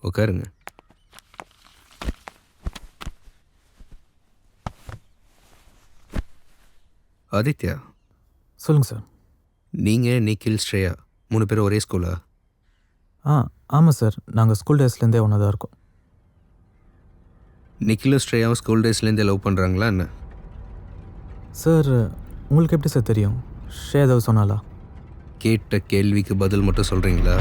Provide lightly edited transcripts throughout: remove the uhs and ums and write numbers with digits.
உட்காருங்க. ஆதித்யா, சொல்லுங்கள் சார். நீங்கள் நிக்கில் ஸ்ரேயா 3 பேரும் ஒரே ஸ்கூலா? ஆமாம் சார், நாங்கள் ஸ்கூல் டேஸ்லேருந்தே ஒன்றா தான் இருக்கோம். நிக்கிலும் ஸ்ரேயாவும் ஸ்கூல் டேஸ்லேருந்தே லவ் பண்ணுறாங்களா என்ன? சார் உங்களுக்கு எப்படி சார் தெரியும்? ஸ்ரேயா ஏதாவது சொன்னாலா? கேட்ட கேள்விக்கு பதில் மட்டும் சொல்கிறீங்களா?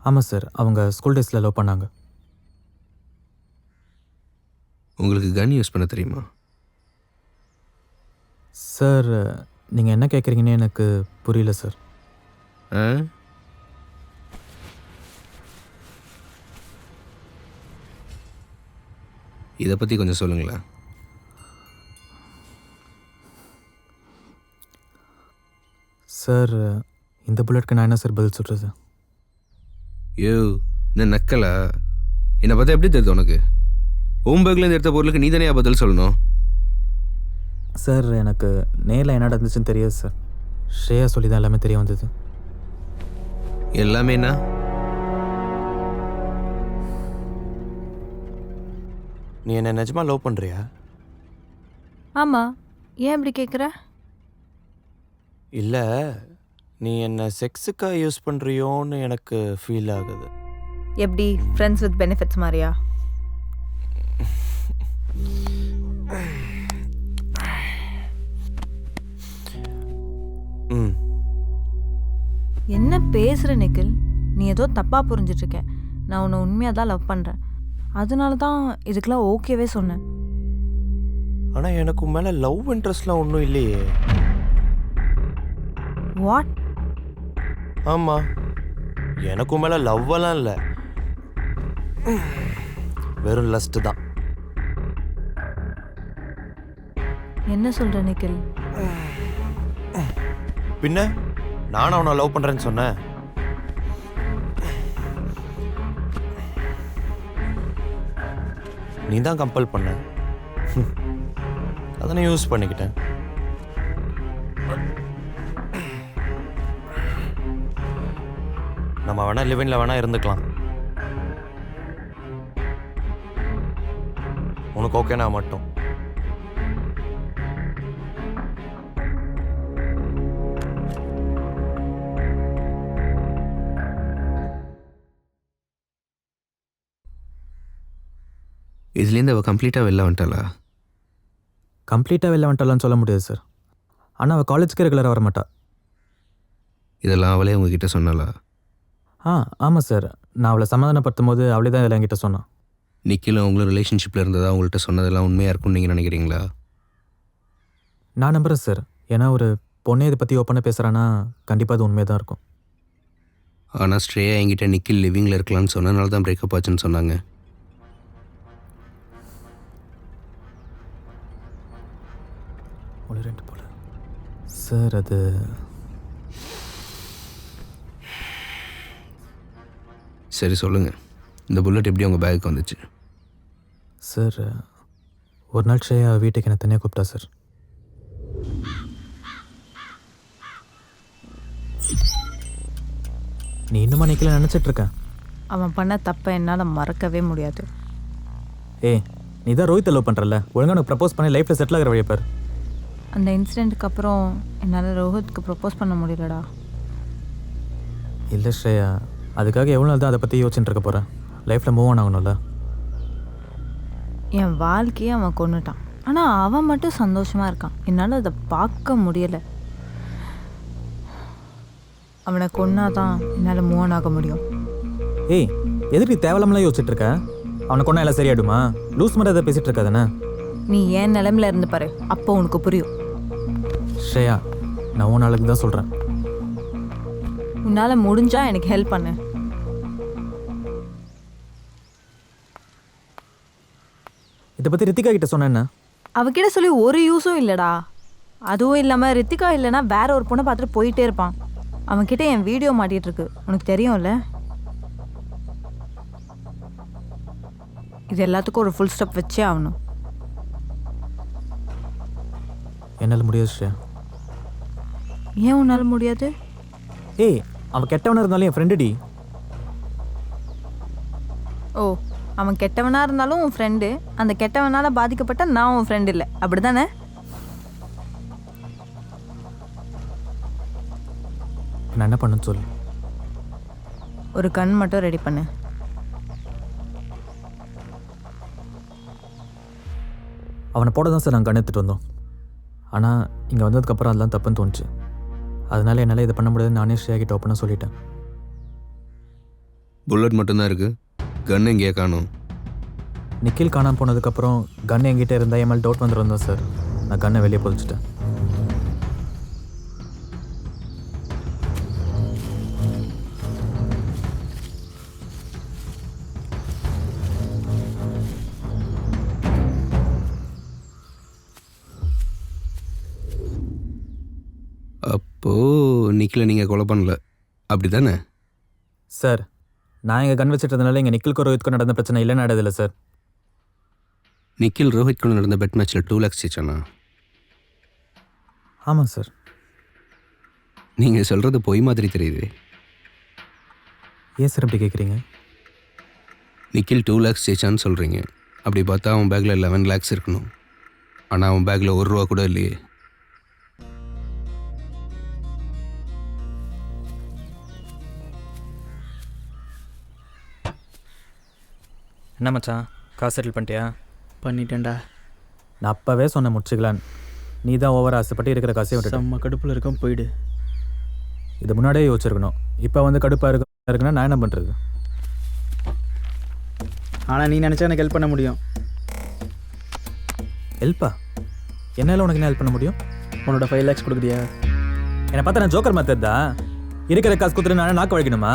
ஆமாம் சார், அவங்க ஸ்கூல் டேஸில் லவ் பண்ணாங்க. உங்களுக்கு கன் யூஸ் பண்ண தெரியுமா? சார் நீங்கள் என்ன கேட்குறீங்கன்னு எனக்கு புரியல சார். ஆ, இதை பற்றி கொஞ்சம் சொல்லுங்களேன். சார் இந்த புல்லட்க்கு நான் என்ன சார் பதில் சொல்கிறது? யோ, என்ன நக்கலா? என்னை பார்த்தா எப்படி தெரியுது உனக்கு? ஹோம்பேக்லேருந்து எடுத்த பொருளுக்கு நீ தானே பதில் சொல்லணும். சார் எனக்கு நேரில் என்ன நடந்துச்சுன்னு தெரியாது சார். ஸ்ரேயா சொல்லி தான் எல்லாமே தெரிய வந்தது. எல்லாமே என்ன? நீ என்ன நிஜமா லவ் பண்ணுறியா? ஆமாம், ஏன் இப்படி கேட்குற? இல்லை, நீ என்ன செக்ஸுக்காக யூஸ் பண்ணுறியோன்னு எனக்கு ஃபீல் ஆகுது. எப்படி ஃப்ரெண்ட்ஸ் வித் பெனிஃபிட்ஸ் மாதிரியா? ம், என்ன பேசுகிற நிக்கில்? நீ ஏதோ தப்பாக புரிஞ்சிட்ருக்க. நான் உன்னை உண்மையாக தான் லவ் பண்ணுறேன். அதனால தான் இதுக்கெல்லாம் ஓகேவே சொன்னேன். ஆனால் எனக்கு உன் மேலே லவ் இன்ட்ரெஸ்ட்லாம் ஒன்றும் இல்லையே. வாட்? ஆமாம், எனக்கு உன் மேலே லவ்வெல்லாம் இல்லை, வெறும் லஸ்ட்டு தான். என்ன சொல்கிற நிக்கில்? பின்ன நானும் அவனை லவ் பண்ணுறேன்னு சொன்னேன். நீ தான் கம்பல் பண்ண, அதனை யூஸ் பண்ணிக்கிட்டேன். நம்ம வேணா லிவிங்கில் வேணா இருந்துக்கலாம். உனக்கு ஓகேனா மட்டும். இதுலேருந்து அவள் கம்ப்ளீட்டாக வெளில வந்துட்டாளா? கம்ப்ளீட்டாக வெளில வந்துட்டாலான்னு சொல்ல முடியாது சார். ஆனால் அவள் காலேஜ்க்கு ரெகுலராக வர மாட்டா. இதெல்லாம் அவளே உங்ககிட்ட சொன்னாளா? ஆமாம் சார், நான் அவளை சமாதானப்படுத்தும் போது அவளே தான் இதெல்லாம் என்கிட்ட சொன்னான். நிக்கிலும் அவங்களும் ரிலேஷன்ஷிப்பில் இருந்ததா உங்கள்கிட்ட சொன்னதெல்லாம் உண்மையாக இருக்கும்னு நீங்கள் நினைக்கிறீங்களா? நான் நம்புகிறேன் சார். ஏன்னா ஒரு பொண்ணே இதை பற்றி ஓப்பனாக பேசுகிறான்னா கண்டிப்பாக அது உண்மையாக தான் இருக்கும். ஆனால் ஸ்ட்ரேயா என்கிட்ட நிக்கில் லிவிங்கில் இருக்கலாம்னு சொன்னனால தான் பிரேக்கப் ஆச்சுன்னு சொன்னாங்க. ஒரு 2 போல சார். அது சரி சொல்லுங்கள், இந்த புல்லட் எப்படி உங்கள் பேக்குக்கு வந்துச்சு? சார் ஒரு நாள் ஸ்ரேயா வீட்டுக்கு என்ன தனியாக கூப்பிட்டா சார். நீ இன்னுமா நிக்கல நினச்சிட்ருக்கேன். அவன் பண்ண தப்பை என்னால் மறக்கவே முடியாது. நீ தான் ரோஹித்தை லவ் பண்ணுறல, ஒழுங்காக உனக்கு ப்ரப்போஸ் பண்ணி லைஃப்பில் செட்டில் ஆகிற வழியை பாரு. அந்த இன்சிடெண்ட்டுக்கு அப்புறம் என்னால் ரோஹித்க்கு ப்ரப்போஸ் பண்ண முடியலடா. இல்லை ஸ்ரேயா, அதுக்காக எவ்வளோ நாள் தான் அதை பற்றி யோசிச்சுட்டு இருக்க போகிறேன்? லைஃப்பில் மூவ் ஆன் ஆகணும்ல. என் வாழ்க்கையை அவன் கொன்னுட்டான், ஆனால் அவன் மட்டும் சந்தோஷமாக இருக்கான். என்னால் அதை பார்க்க முடியலை. அவனை கொன்னாதான் என்னால் மூவ் ஆன் ஆக முடியும். எதுக்கு தேவையில்லாமலாம் யோசிச்சுட்டு இருக்க? அவனை கொண்டா எல்லாம் சரியாயிடுமா? லூஸ் மாதிரி அதை பேசிகிட்டு இருக்காதானே? நீ ஏன் நிலைமையில இருந்து பாரு, அப்போ உனக்கு புரியும். ஸ்ரேயா, நான் உன் நாளுக்கு தான் சொல்கிறேன். உன்னால் முடிஞ்சா எனக்கு ஹெல்ப் பண்ணு. இதை பற்றி ரித்திகா கிட்ட சொன்னேன்னா? அவகிட்ட சொல்லி ஒரு யூஸும் இல்லைடா. அதுவும் இல்லாமல் ரித்திகா இல்லைன்னா வேற ஒரு பொண்ணை பார்த்துட்டு போயிட்டே இருப்பான். அவன்கிட்ட என் வீடியோ மாட்டிகிட்டு இருக்கு, உனக்கு தெரியும்ல. இது எல்லாத்துக்கும் ஒரு ஃபுல் ஸ்டாப் வச்சே ஆகணும். என்னால் முடியாது ஸ்ரேயா. ஏன் உன்னால் முடியாது? அவன் கெட்டவனாக இருந்தாலும் என் ஃப்ரெண்டுடி. ஓ, அவன் கெட்டவனாக இருந்தாலும் உன் ஃப்ரெண்டு, அந்த கெட்டவனால் பாதிக்கப்பட்ட நான் உன் ஃப்ரெண்டு இல்லை, அப்படி தானே? நான் என்ன பண்ணுன்னு சொல்லு. ஒரு கன் மட்டும் ரெடி பண்ணு. அவனை போட தான் சார் நாங்கள் கண் எடுத்துகிட்டு வந்தோம். ஆனால் இங்கே வந்ததுக்கப்புறம் அதெல்லாம் தப்புன்னு தோணுச்சு. அதனால என்னால் இதை பண்ண முடியாது, நானே ஸ்ரேயா ஓப்பனாக சொல்லிட்டேன். புல்லட் மட்டும்தான் இருக்குது, கன் எங்கேயே காணும். நிக்கில் காணாமல் போனதுக்கப்புறம் கன் என்கிட்ட இருந்தால் என் மேலே டவுட் வந்துருந்தோம் சார். நான் கன்னை வெளியே பொதிச்சிட்டேன். அப்போது நிக்கில நீங்கள் கொலை பண்ணல, அப்படி தானே? சார், நான் இங்கே கன் வச்சுட்டதுனால இங்கே நிக்கிலுக்கு ரோஹித்க்கும் நடந்த பிரச்சனை இல்லை நடதில்லை சார். நிக்கில் ரோஹித் கூட நடந்த பெட் மேட்ச்சில் 2 lakhs ஜெயிச்சானா? ஆமாம் சார். நீங்கள் சொல்கிறது பொய் மாதிரி தெரியுது. ஏன் சார் அப்படி கேட்குறீங்க? நிக்கில் 2 lakhs ஜெயிச்சான்னு சொல்கிறீங்க. அப்படி பார்த்தா அவன் பேக்கில் 11 lakhs இருக்கணும். ஆனால் அவன் பேக்கில் ₹1 கூட இல்லையே. என்ன மச்சான், காசு செட்டில் பண்ணிட்டியா? பண்ணிட்டேன்டா. நான் அப்போவே சொன்ன முடிச்சுக்கலான்னு. நீ தான் ஓவர் ஆசைப்பட்டு இருக்கிற காசையும் விட்டுட்ட. செம்ம கடுப்பில் இருக்க, போயிடு. இது முன்னாடியே யோசிச்சிருக்கணும். இப்போ வந்து கடுப்பாக இருக்குன்னா நான் என்ன பண்ணுறது? ஆனால் நீ நினச்சா எனக்கு ஹெல்ப் பண்ண முடியும். ஹெல்ப்பா? என்னால் உனக்கு என்ன ஹெல்ப் பண்ண முடியும்? உன்னோட 5 lakhs கொடுக்குறியா? என்னை பார்த்தா நான் ஜோக்கர் மெத்தட் தான். இருக்கிற காசு கொடுத்துட்டு நானே நாக்கு வழிக்கணுமா?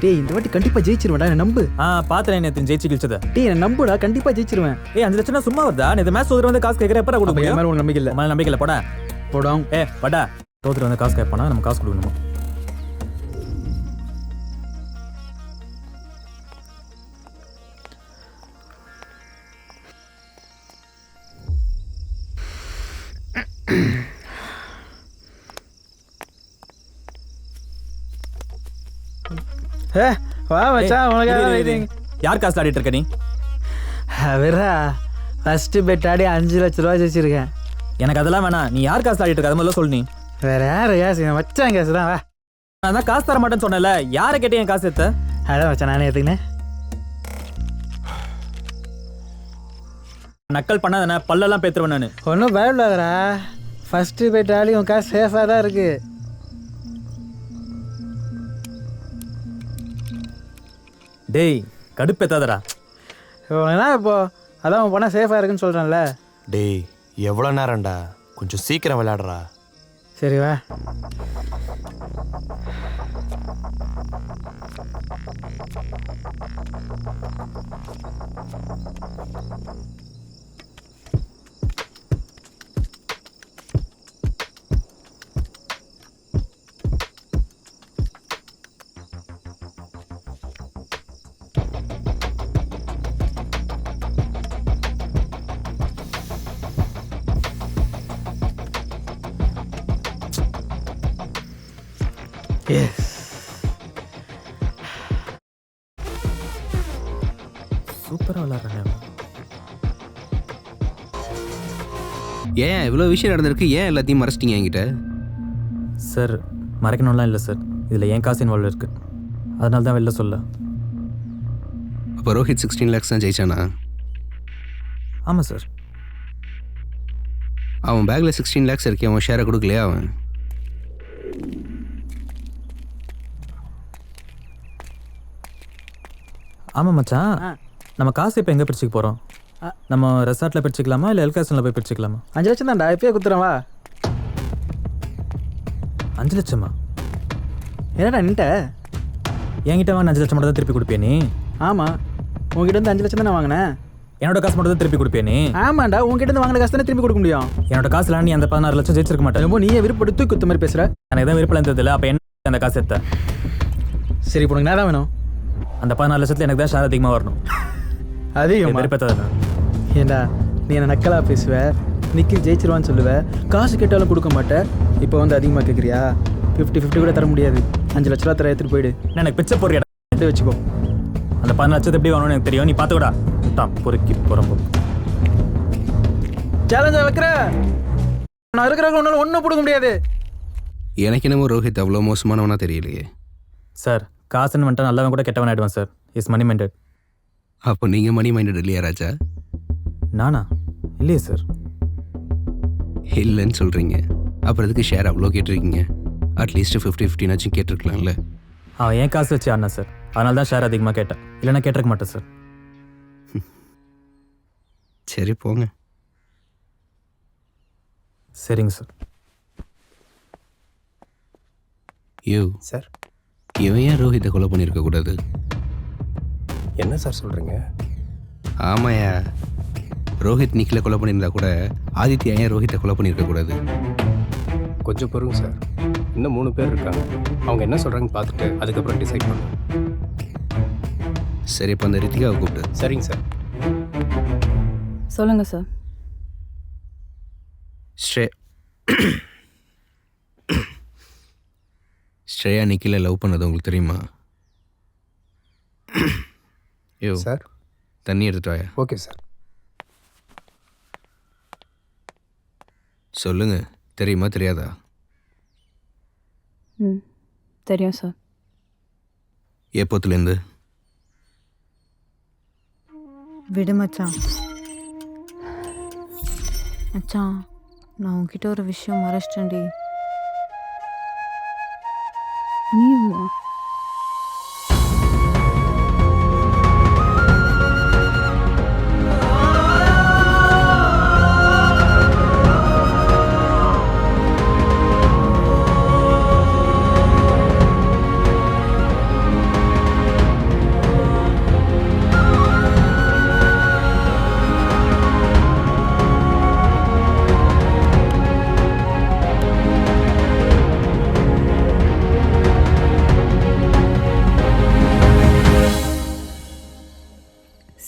டேய், இந்த வாட்டி கண்டிப்பாக ஜெயிச்சிருவேன்டா, என்ன நம்பு. பார்த்துறேன் நேற்று ஜெயிச்சு கிழிச்சதை. டேய், என்ன நம்புடா, கண்டிப்பாக ஜெயிச்சிருவேன். 5 லட்சம் சும்மா வருதா? இந்த மேட்ச் தோத்துட்டு வந்து காசு கேட்குற எப்போ கொடுக்க? என் மேலே உனக்கு நம்பிக்கை இல்லை. மேலே நம்பிக்கை இல்லை, போடா போடாம். படா. தோத்துட்டு வந்து காசு கேட்பானா, நம்ம காசு கொடுக்கணுமா? வா மச்சான், உனக்காக வெயிட்டிங். யார் காசு ஆடிட்டு இருக்க நீ? அவரா ஃபர்ஸ்ட் பெட் ஆடி 5 லட்ச ரூபா ஜெயிச்சிருக்கேன். எனக்கு அதெல்லாம் வேணாம். நீ யார் காசு ஆடிட்டு இருக்க அது முதல்ல சொல்லு. நீ வேற யாரு காசு? மச்சான் காசு தான். வா, நான் தான் காசு தர மாட்டேன்னு சொன்னல. யாரை கேட்டு என் காசு எடுத்த? அதான் மச்சான், நானே எடுத்துக்கினேன். நக்கல் பண்ணாதானே பல்லெல்லாம் பேத்துருவேன் நான். ஒன்றும் பயப்படாதடா. ஃபர்ஸ்ட் பெட் ஆடி உன் காசு சேஃபாக தான் இருக்கு. டேய், கடுப்பேத்தாதடா. உனக்குனா இப்போ அதான் உன் பணம் சேஃபாக இருக்குன்னு சொல்கிறேன்ல. டேய், எவ்வளோ நேரம்டா, கொஞ்சம் சீக்கிரம் விளையாடுறா. சரி வா. எஸ், சூப்பராக விளாட்றேன். ஏன் இவ்வளோ விஷயம் நடந்திருக்கு, ஏன் எல்லாத்தையும் மறைச்சிட்டீங்க என்கிட்ட? சார், மறைக்கணும்லாம் இல்லை சார். இதில் என் காசு இன்வால்வ் இருக்குது. அதனால தான் வெளில சொல்ல. அப்போ ரோஹித் 16 lakhs தான் ஜெயிச்சானா? ஆமாம் சார். அவன் பேக்கில் 16 lakhs இருக்கே, அவன் ஷேரை கொடுக்கலையா? அவன் ஆமாம் மச்சான். நம்ம காசு இப்போ எங்கே பிரிச்சுக்க போகிறோம்? நம்ம ரெசார்ட்டில் பிரிச்சுக்கலாமா இல்லை எல்காசனில் போய் பிரிச்சுக்கலாமா? 5 லட்சம் தான்டா, இப்பயே குத்துறேன். வா. 5 லட்சமா? என்னடா நின்ட்ட? என்கிட்ட வாங்க 5 லட்சம் மட்டும் தான் திருப்பி கொடுப்பியா நீ? ஆமாம், உங்ககிட்ட இருந்து 5 லட்சம் தானே வாங்கினேன். என்னோட காசு மட்டும் தான் திருப்பி கொடுப்பியா நீ? ஆமாண்டா, உங்ககிட்ட இருந்து வாங்கின காசு தானே திருப்பி கொடுக்க முடியும். என்னோட காசுல நீ அந்த 16 லட்சம் ஜெயிச்சிருக்க மாட்டேன். ரொம்ப நீயே விருப்பப்பட்டு தூக்கி குத்த மாதிரி பேசுகிற. எனக்கு தான் விருப்பம் இருந்ததில்ல. அப்போ என்ன அந்த காசு எடுத்த? சரி, இப்போ உனக்கு நேரம் வேணும். அந்த 14 லட்சத்தில் எனக்கு தான் ஷேர் அதிகமாக வரணும். அதிகமாக விருப்பத்தை ஏண்டா நீ என்ன நக்கலாக பேசுவ, நிக்கில் ஜெயிச்சிருவான்னு சொல்லுவ, காசு கேட்டாலும் கொடுக்க மாட்டேன். இப்போ வந்து அதிகமாக கேட்குறியா? 50-50 கூட தர முடியாது. 5 லட்ச ரூபா தர எடுத்துகிட்டு போயிடு. எனக்கு பிச்சை போடுறியா? எடுத்து வச்சுக்கோ. அந்த 10 லட்சத்தை எப்படி வாங்கணும்னு எனக்கு தெரியும். நீ பார்த்துக்கூடா தான் பொறுக்கி போகிறப்போ. சேலஞ்சா வைக்கிற நான் இருக்கிறவங்க ஒன்றால் ஒன்றும் பிடிக்க முடியாது. எனக்கு என்னமோ ரோஹித் அவ்வளோ மோசமானவனா தெரியலையே. சார் காசுன்னு வந்துட்டா நல்லவன் கூட கெட்டவன் ஆகிடுவான் சார். Is money minded. அப்போ நீங்கள் மணி மைண்டட் இல்லையா ராஜா? நானா? இல்லையே சார். இல்லைன்னு சொல்கிறீங்க, அப்புறம் எதுக்கு ஷேர் அவ்வளோ கேட்டிருக்கீங்க? அட்லீஸ்ட் 50-50 கேட்டிருக்கலாம்ல. அவன் ஏன் காசு வச்சு ஆடினா சார், அதனால தான் ஷேர் அதிகமாக கேட்டேன். இல்லைன்னா கேட்டிருக்க மாட்டேன் சார். சரி போங்க. சரிங்க சார். யோ சார், இவன் ஏன் ரோஹித்தை கொலை பண்ணியிருக்க கூடாது? என்ன சார் சொல்கிறீங்க? ஆமாயா, ரோஹித் நிக்கில கொலை பண்ணியிருந்தா கூட ஆதித்யா ஏன் ரோஹித்தை கொலை பண்ணியிருக்க கூடாது? கொஞ்சம் பொறுங்க சார், இன்னும் 3 பேர் இருக்காங்க. அவங்க என்ன சொல்கிறாங்கன்னு பார்த்துட்டு அதுக்கப்புறம் டிசைட் பண்ணுவோம். சரி, இப்போ அந்த ரித்திகாவை கூப்பிட்டு. சரிங்க சார். சொல்லுங்கள் சார். ஸ்ரேயா நிக்கில லவ் பண்ணது உங்களுக்கு தெரியுமா? யோ சார், தண்ணி எடுத்துட்டு வாயா. Okay sir. சொல்லுங்க, தெரியுமா தெரியாதா? ம், தெரியும் சார். எப்போத்துலேருந்து? விடு மச்சான். மச்சான், நான் உன்கிட்ட ஒரு விஷயம் மறைச்சிட்டேன்டி. நீவா?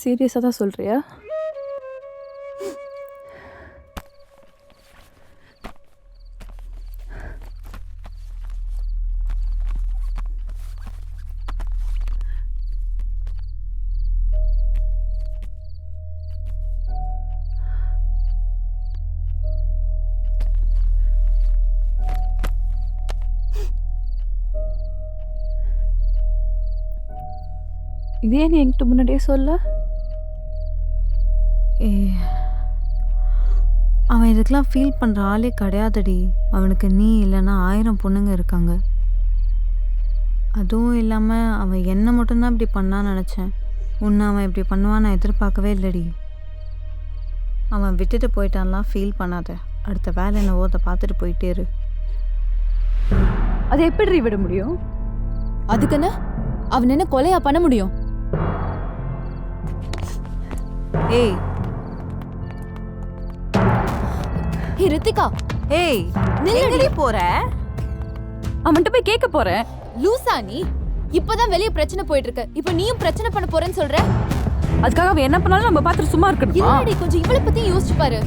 சீரியஸாக தான் சொல்கிறியா? இதே நீ என்கிட்ட முன்னாடியே சொல்ல. அவன் இதுக்கெல்லாம் ஃபீல் பண்ணுற ஆளே கிடையாதுடி. அவனுக்கு நீ இல்லைன்னா 1000 பொண்ணுங்க இருக்காங்க. அதுவும் இல்லாமல் அவன் என்ன மட்டும்தான் இப்படி பண்ணான்னு நினச்சேன். உன்னை அவன் இப்படி பண்ணுவான்னு நான் எதிர்பார்க்கவே இல்லைடி. அவன் விட்டுட்டு போயிட்டான்லாம் ஃபீல் பண்ணாத. அடுத்த வேலை என்னவோ அதை பார்த்துட்டு போயிட்டே இரு. அதை எப்படி விட முடியும்? அதுக்குன்னு அவன் என்ன கொலையா பண்ண முடியும்? ஏய் ரித்திகா, ஏய், நில்லடி. எங்கடி போற? அவன்கிட்ட போய் கேட்க போறேன். லூசா நீ? இப்பதான் வெளிய பிரச்சனை போயிட்டு இருக்கு, இப்ப நீயும் பிரச்சனை பண்ண போறேன்னு சொல்ற? அதுக்காக அவன் என்ன பண்ணாலும் நம்ம பார்த்துட்டு சும்மா இருக்கணுமா? இல்லடி, கொஞ்சம் இவளை பத்தி யோசிச்சு பாரு.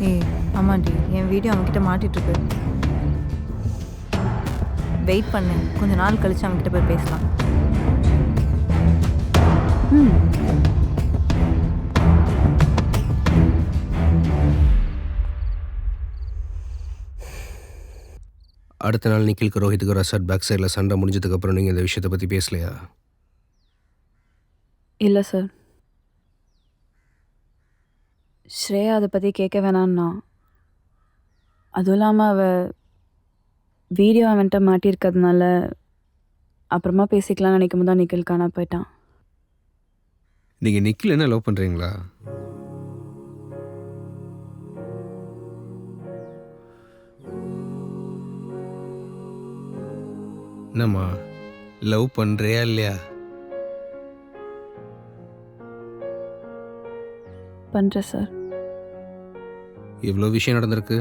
ஏய் ஆமாண்டி, என் வீடியோ அவன்கிட்ட மாட்டிட்டு இருக்கு. வெயிட் பண்ணு, கொஞ்ச நாள் கழிச்சு அவன்கிட்ட போய் பேசலாம். ம், அடுத்த நாள் நிக்கிலுக்கு ரோஹித்துக்கு ரெசார்ட் பேக் சைடில் சண்டை முடிஞ்சதுக்கப்புறம் நீங்கள் இந்த விஷயத்தை பற்றி பேசலையா? இல்லை சார். ஸ்ரேயா அதை பற்றி கேட்க வேணான்னா. அதுவும் இல்லாமல் அவள் வீடியோ அவன்கிட்ட மாட்டியிருக்கிறதுனால அப்புறமா பேசிக்கலாம்னு நினைக்கும் போது தான் நிக்கில் காணா போயிட்டான். நீங்கள் நிக்கில் என்ன லவ் பண்ணுறீங்களா? என்னம்மா, லவ் பண்ணுறியா இல்லையா? பண்ணுறேன் சார். இவ்வளோ விஷயம் நடந்திருக்கு,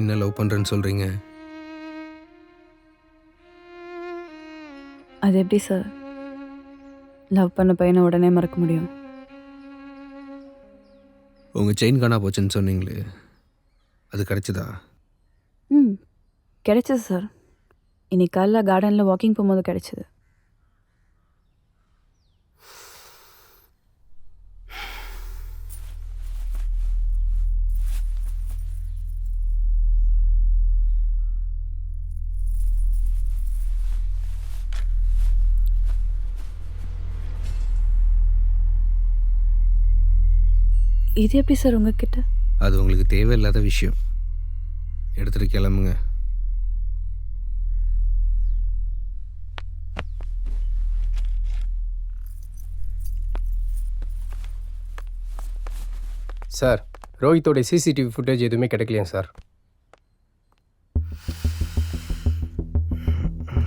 இன்னும் லவ் பண்ணுறேன்னு சொல்கிறீங்க. அது எப்படி சார் லவ் பண்ண பையனை உடனே மறக்க முடியும்? உங்கள் செயின் காணா போச்சுன்னு சொன்னீங்களே, அது கிடச்சிதா? ம், கிடைச்சது சார். இன்னைக்கு காலைல கார்டனில் வாக்கிங் போகும்போது கிடைச்சிது. இது எப்படி சார் உங்ககிட்ட? அது உங்களுக்கு தேவையில்லாத விஷயம். எடுத்துட்டு கிளம்புங்க. சார் ரோஹித்தோட சிசிடிவி ஃபுட்டேஜ் எதுவுமே கிடைக்கலையா சார்?